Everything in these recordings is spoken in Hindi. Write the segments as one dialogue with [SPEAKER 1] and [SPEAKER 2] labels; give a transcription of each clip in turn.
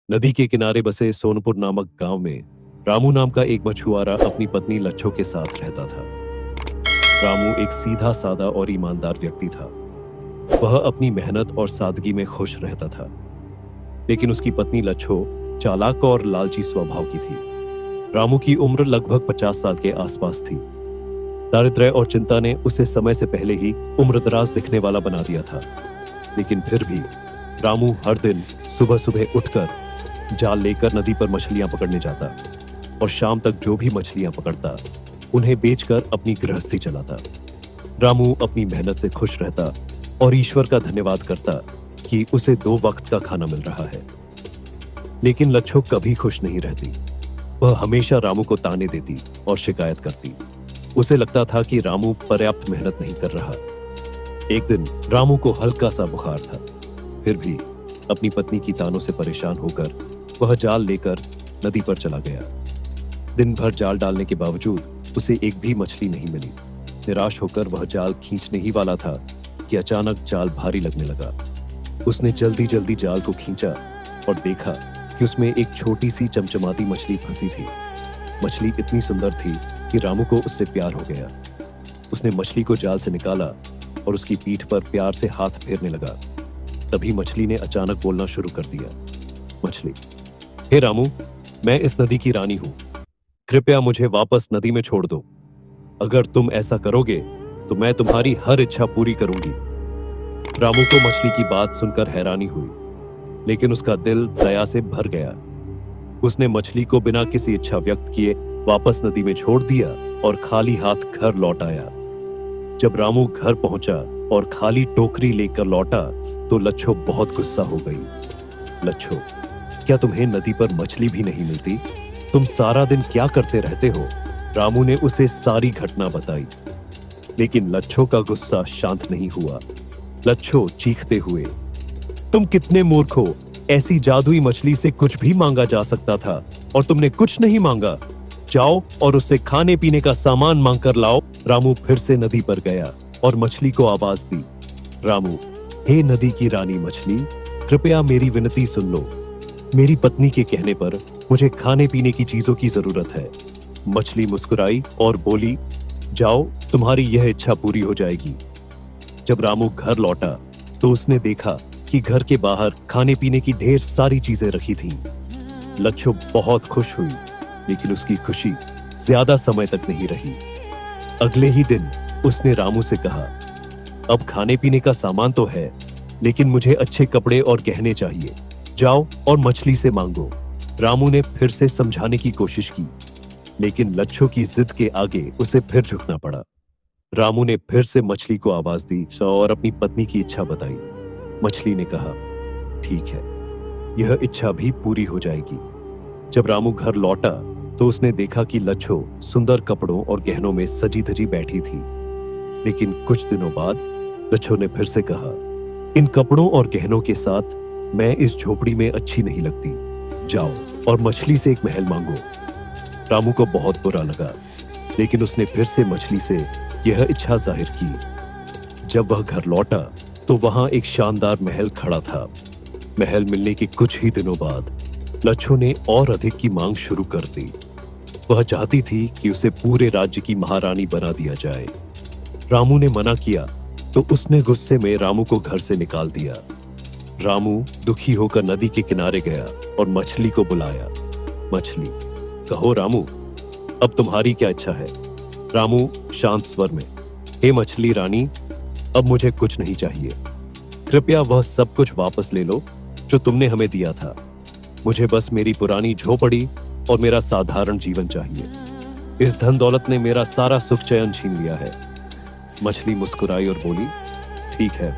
[SPEAKER 1] नदी के किनारे बसे सोनपुर नामक गांव में रामू नाम का एक मछुआरा अपनी पत्नी लच्छो के साथ रहता था। रामू एक सीधा साधा और ईमानदार व्यक्ति था। वह अपनी मेहनत और सादगी में खुश रहता था, लेकिन उसकी पत्नी लच्छो चालाक और लालची स्वभाव की थी। रामू की उम्र लगभग 50 साल के आसपास थी। दारिद्र्य और चिंता ने उसे समय से पहले ही उम्रदराज दिखने वाला बना दिया था, लेकिन फिर भी रामू हर दिन सुबह सुबह उठकर जाल लेकर नदी पर मछलियां पकड़ने जाता और शाम तक जो भी मछलियां पकड़ता उन्हें बेचकर अपनी गृहस्थी चलाता। रामू अपनी मेहनत से खुश रहता और ईश्वर का धन्यवाद करता कि उसे 2 वक्त का खाना मिल रहा है। लेकिन लच्छो कभी खुश नहीं रहती। वह हमेशा रामू को ताने देती और शिकायत करती। उसे लगता था कि रामू पर्याप्त मेहनत नहीं कर रहा। एक दिन रामू को हल्का सा बुखार था, फिर भी अपनी पत्नी की तानों से परेशान होकर वह जाल लेकर नदी पर चला गया। दिन भर जाल डालने के बावजूद उसे एक भी मछली नहीं मिली। निराश होकर वह जाल खींचने ही वाला था कि अचानक जाल भारी लगने लगा। उसने जल्दी जल्दी जाल को खींचा और देखा कि उसमें एक छोटी सी चमचमाती मछली फंसी थी। मछली इतनी सुंदर थी कि रामू को उससे प्यार हो गया। उसने मछली को जाल से निकाला और उसकी पीठ पर प्यार से हाथ फेरने लगा। तभी मछली ने अचानक बोलना शुरू कर दिया। मछली, हे रामू, मैं इस नदी की रानी हूं। कृपया मुझे वापस नदी में छोड़ दो। अगर तुम ऐसा करोगे तो मैं तुम्हारी हर इच्छा पूरी करूंगी। रामू को मछली की बात सुनकर हैरानी हुई, लेकिन उसका दिल दया से भर गया। उसने मछली को बिना किसी इच्छा व्यक्त किए वापस नदी में छोड़ दिया और खाली हाथ घर लौट आया। जब रामू घर पहुंचा और खाली टोकरी लेकर लौटा तो लच्छो बहुत गुस्सा हो गई। लच्छो, क्या तुम्हें नदी पर मछली भी नहीं मिलती? तुम सारा दिन क्या करते रहते हो? रामू ने उसे सारी घटना बताई, लेकिन लच्छो का गुस्सा शांत नहीं हुआ। लच्छो चीखते हुए, तुम कितने मूर्ख हो! ऐसी जादुई मछली से कुछ भी मांगा जा सकता था और तुमने कुछ नहीं मांगा। जाओ और उससे खाने पीने का सामान मांग कर लाओ। रामू फिर से नदी पर गया और मछली को आवाज दी। रामू, हे नदी की रानी मछली, कृपया मेरी विनती सुन लो। मेरी पत्नी के कहने पर मुझे खाने पीने की चीजों की जरूरत है। मछली मुस्कुराई और बोली, जाओ, तुम्हारी यह इच्छा पूरी हो जाएगी। जब रामू घर लौटा तो उसने देखा कि घर के बाहर खाने पीने की ढेर सारी चीजें रखी थीं। लच्छो बहुत खुश हुई, लेकिन उसकी खुशी ज्यादा समय तक नहीं रही। अगले ही दिन उसने रामू से कहा, अब खाने पीने का सामान तो है, लेकिन मुझे अच्छे कपड़े और गहने चाहिए। जाओ और मछली से मांगो। रामू ने फिर से समझाने की कोशिश की, लेकिन लच्छो की जिद के आगे उसे फिर झुकना पड़ा। रामू ने फिर से मछली को आवाज दी और अपनी पत्नी की इच्छा बताई। मछली ने कहा, ठीक है, यह इच्छा भी पूरी हो जाएगी। जब रामू घर लौटा तो उसने देखा कि लच्छो सुंदर कपड़ों और गहनों में सजी धजी बैठी थी। लेकिन कुछ दिनों बाद लच्छो ने फिर से कहा, इन कपड़ों और गहनों के साथ मैं इस झोपड़ी में अच्छी नहीं लगती। जाओ और मछली से एक महल मांगो। रामू को बहुत बुरा लगा, लेकिन उसने फिर से मछली से यह इच्छा जाहिर की। जब वह घर लौटा तो वहां एक शानदार महल खड़ा था। महल मिलने के कुछ ही दिनों बाद लच्छो ने और अधिक की मांग शुरू कर दी। वह चाहती थी कि उसे पूरे राज्य की महारानी बना दिया जाए। रामू ने मना किया तो उसने गुस्से में रामू को घर से निकाल दिया। रामू दुखी होकर नदी के किनारे गया और मछली को बुलाया। मछली, कहो रामू, अब तुम्हारी क्या इच्छा है? रामू शांत स्वर में, हे मछली रानी, अब मुझे कुछ नहीं चाहिए। कृपया वह सब कुछ वापस ले लो जो तुमने हमें दिया था। मुझे बस मेरी पुरानी झोपड़ी और मेरा साधारण जीवन चाहिए। इस धन दौलत ने मेरा सारा सुख चैन छीन लिया है। मछली मुस्कुराई और बोली, ठीक है,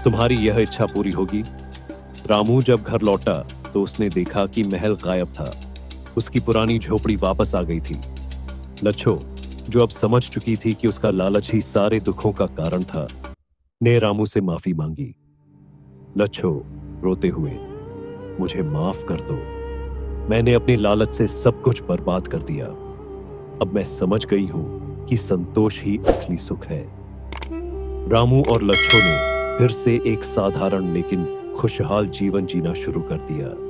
[SPEAKER 1] तुम्हारी यह इच्छा पूरी होगी। रामू जब घर लौटा तो उसने देखा कि महल गायब था। उसकी पुरानी झोपड़ी वापस आ गई थी। लच्छो, जो अब समझ चुकी थी कि उसका लालच ही सारे दुखों का कारण था, ने रामू से माफी मांगी। लच्छो रोते हुए, मुझे माफ कर दो। मैंने अपने लालच से सब कुछ बर्बाद कर दिया। अब मैं समझ गई हूं कि संतोष ही असली सुख है। रामू और लच्छो ने फिर से एक साधारण लेकिन खुशहाल जीवन जीना शुरू कर दिया।